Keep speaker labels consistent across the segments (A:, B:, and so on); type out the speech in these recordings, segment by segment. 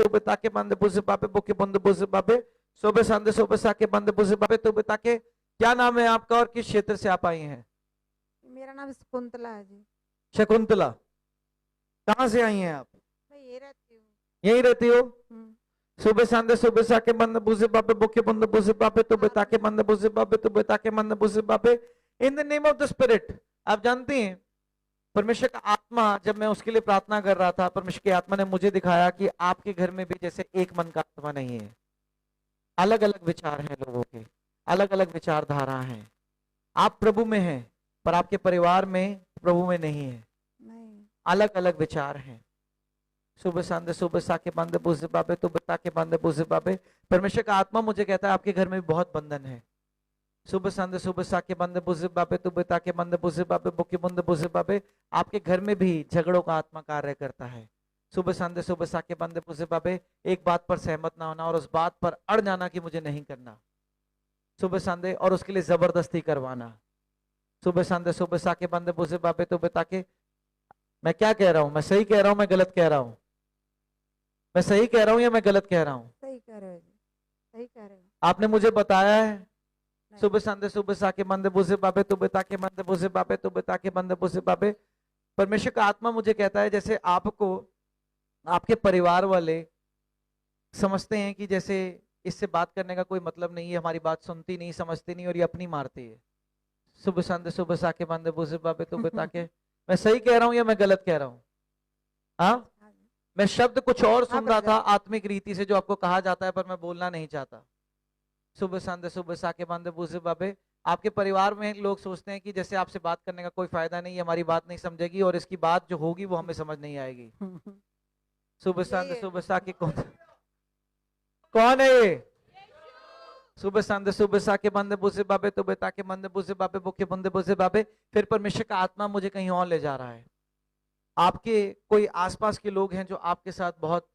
A: तुबे ताके बंदे बुझे बाबे बुके बंदे बुझे बाबे सुबह संदे सुबह साके बंदे बुझे बाबे तुबे ताके। क्या नाम है आपका और किस क्षेत्र से आप आई हैं?
B: मेरा नाम शकुंतला है जी।
A: शकुंतला, कहाँ से आई हैं आप?
B: मैं ये रहती हूँ।
A: यहीं रहती हो?
B: हम्म।
A: सुबह संदे सुबह साके बंदे बुझे बाबे बुके बंदे बुझे बाबे तुबे ताके बंदे बुझे बाबे तुबे ताके बंदे बुझे बाबे। In the name of the spirit. आप जानती हैं परमेश्वर का आत्मा, जब मैं उसके लिए प्रार्थना कर रहा था, परमेश्वर की आत्मा ने मुझे दिखाया कि आपके घर में भी जैसे एक मन का आत्मा नहीं है, अलग अलग विचार हैं लोगों के, अलग अलग विचारधारा हैं। आप प्रभु में हैं पर आपके परिवार में प्रभु में नहीं है,
B: नहीं।
A: अलग अलग विचार हैं। सुबह संदे सुबह साके बंदे बुझे बाबे तुबे ताके बंदे बुझे बाबे। परमेश्वर का आत्मा मुझे कहता है आपके घर में भी बहुत बंधन है। सुबह संदे सुबह साके बंदे बुझे बाबे तुबे ताके बंदे बुझे बाबे बुके बंदे बुझे बाबे। आपके घर में भी झगड़ों का आत्मा कार्य करता है। सुबह संदे सुबह साके बंदे बुझे बाबे। एक बात पर सहमत ना होना और उस बात पर अड़ जाना कि मुझे नहीं करना सुबह संदे, और उसके लिए जबरदस्ती करवाना। सुबह संदे सुबह साके बंदे बुझे बाबे तुबे ताके। मैं क्या कह रहा हूं? मैं सही कह रहा हूं, मैं गलत कह रहा हूं? मैं सही कह रहा हूं या मैं गलत कह रहा हूं?
B: सही कह रहे हो जी, सही कह रहे हो।
A: आपने मुझे बताया है
B: नहीं।
A: सुबह संदे सुबह साके बंदे बुझे बाबे तुबे ताके बंदे बुझे बाबे तुबे ताके बंदे बुझे बाबे। परमेश्वर का आत्मा मुझे कहता है जैसे आपको आपके परिवार वाले समझते हैं कि जैसे इससे बात करने का कोई मतलब नहीं है, हमारी बात सुनती नहीं, समझती नहीं और ये अपनी मारती है। सुबह संदे सुबह साके बंदे बुझे बाबे तुबे ताके। मैं सही कह रहा हूं या मैं गलत कह रहा हूं? हाँ,
B: हाँ जी।
A: मैं शब्द कुछ और
B: हाँ
A: सुन रहा था
B: ब्रदर।
A: आत्मिक रीति से जो आपको कहा जाता है, पर मैं बोलना नहीं चाहता। सुबह संदे सुबह साके बंदे बुझे बाबे। आपके परिवार में लोग सोचते हैं कि जैसे आपसे बात करने का कोई फायदा नहीं है, हमारी बात नहीं समझेगी और इसकी बात जो होगी वो हमें समझ नहीं आएगी। सुबह
B: यही
A: संदे
B: है।
A: सुबह साके कौन है ये? सुबह संदे सुबह साके बंदे बुझे बाबे तुबे ताके बंदे बुझे बाबे बुके बंदे बुझे बाबे। फिर परमेश्वर का आत्मा मुझे कहीं और ले जा रहा है। आपके कोई आसपास के लोग हैं जो आपके साथ बहुत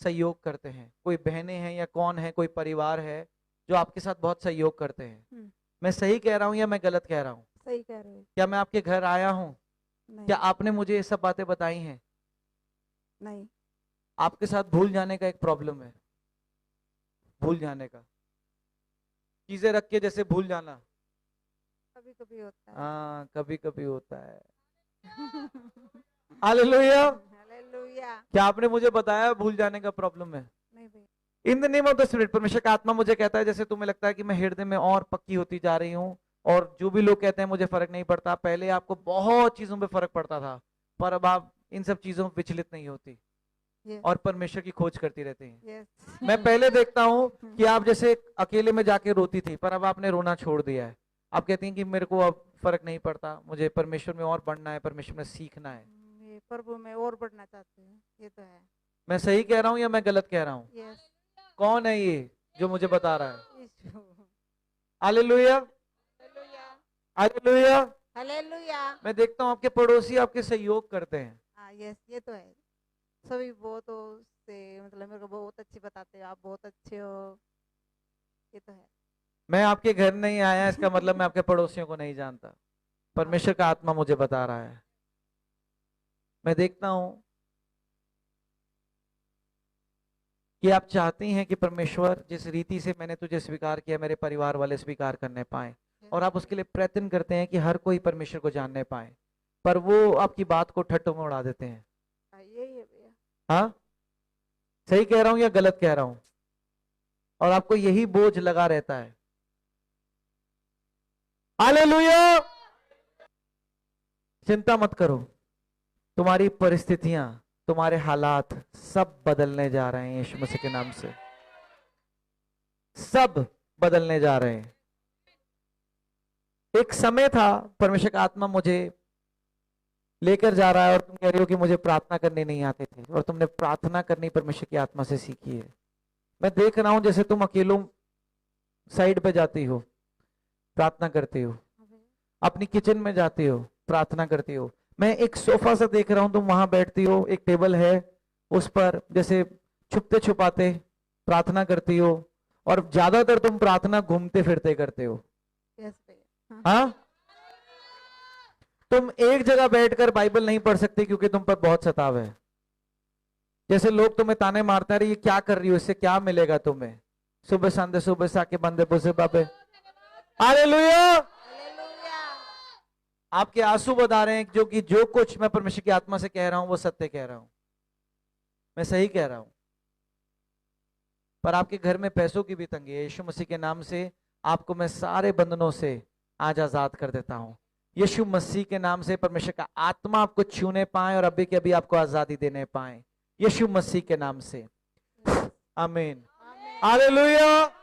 A: सहयोग करते हैं, कोई बहनें हैं या कौन है, कोई परिवार है जो आपके साथ बहुत सहयोग करते हैं। मैं सही कह रहा हूं या मैं गलत कह रहा हूं?
B: सही कह रहे हो।
A: क्या मैं आपके घर आया हूं? क्या
B: नहीं।
A: आपने मुझे ये सब बातें बताई हैं?
B: नहीं।
A: आपके साथ भूल जाने का एक प्रॉब्लम है, भूल जाने का, चीजें रख के जैसे भूल जाना।
B: कभी कभी होता है।
A: हाँ, कभी कभी होता है। हालेलुया।
B: हालेलुया।
A: क्या आपने मुझे बताया भूल जाने का प्रॉब्लम है?
B: नहीं भाई।
A: In the name of the spirit, परमेश्वर का आत्मा मुझे कहता है जैसे तुम्हें लगता है कि मैं हृदय में और पक्की होती जा रही हूँ, और जो भी लोग कहते हैं मुझे फर्क नहीं पड़ता, पहले आपको बहुत चीजों पे फर्क पड़ता था, पर अब आप इन सब चीजों में विचलित नहीं होती
B: यस।
A: और परमेश्वर की खोज करती रहती हैं।
B: यस।
A: मैं पहले देखता हूं कि आप जैसे अकेले में जाके रोती थी, पर अब आपने रोना छोड़ दिया है। आप कहती हैं कि मेरे को अब फर्क नहीं पड़ता, मुझे परमेश्वर में और बढ़ना है, परमेश्वर में सीखना है।
B: ये प्रभु में और बढ़ना चाहते हैं, ये तो है।
A: मैं सही कह रहा हूं या मैं गलत कह रहा हूं?
B: यस।
A: कौन है ये जो मुझे बता रहा है?
B: Yeshu.
A: Hallelujah,
B: hallelujah.
A: Hallelujah.
B: Hallelujah.
A: मैं देखता हूं आपके पड़ोसी आपके सहयोग करते हैं।
B: हाँ यस, ये तो है। सभी बहुत से मतलब मेरे को बहुत अच्छी बताते हो, आप बहुत अच्छे हो, ये तो है।
A: मैं आपके घर नहीं आया इसका मतलब मैं आपके पड़ोसियों को नहीं जानता। परमेश्वर का आत्मा मुझे बता रहा है। मैं देखता हूं कि आप चाहती हैं कि परमेश्वर जिस रीति से मैंने तुझे स्वीकार किया मेरे परिवार वाले स्वीकार करने पाए, और आप उसके लिए प्रयत्न करते हैं कि हर कोई परमेश्वर को जानने पाए, पर वो आपकी बात को ठट्टों में उड़ा देते हैं।
B: यही है भैया।
A: हाँ, सही कह रहा हूं या गलत कह रहा हूं? और आपको यही बोझ लगा रहता है। हालेलुया। चिंता मत करो, तुम्हारी परिस्थितियां, तुम्हारे हालात सब बदलने जा रहे हैं यीशु मसीह के नाम से, सब बदलने जा रहे हैं। एक समय था परमेश्वर का आत्मा मुझे लेकर जा रहा है और तुम कह रही हो कि मुझे प्रार्थना करनी नहीं आती थी, और तुमने प्रार्थना करनी परमेश्वर की आत्मा से सीखी है। मैं देख रहा हूं जैसे तुम अकेलों साइड पे जाती हो, प्रार्थना करती हो, अपनी किचन में जाती हो, प्रार्थना करती हो। मैं एक सोफा सा देख रहा हूं, तुम वहां बैठती हो, एक टेबल है, उस पर जैसे छुपते छुपाते प्रार्थना करती हो, और ज्यादातर तुम प्रार्थना घूमते फिरते करते हो।
B: यस भैया।
A: हाँ, तुम एक जगह बैठकर बाइबल नहीं पढ़ सकते क्योंकि तुम पर बहुत सताव है। जैसे लोग तुम्हें ताने मारते हैं, ये क्या कर रही हो, इससे क्या मिलेगा तुम्हें। सुबह संदे सुबह साके बंदे बुझे बाबे, हालेलुया।
B: हालेलुया।
A: आपके आंसू बता रहे हैं जो कि जो कुछ मैं परमेश्वर की आत्मा से कह रहा हूं वो सत्य कह रहा हूं, मैं सही कह रहा हूं। पर आपके घर में पैसों की भी तंगी है, यीशु मसीह के नाम से आपको मैं सारे बंधनों से आज आजाद कर देता हूं। यीशु मसीह के नाम से परमेश्वर का आत्मा आपको छूने पाए और अभी के अभी आपको आजादी देने पाए, यीशु मसीह के नाम से, आमीन,
B: आमीन।
A: हालेलुया।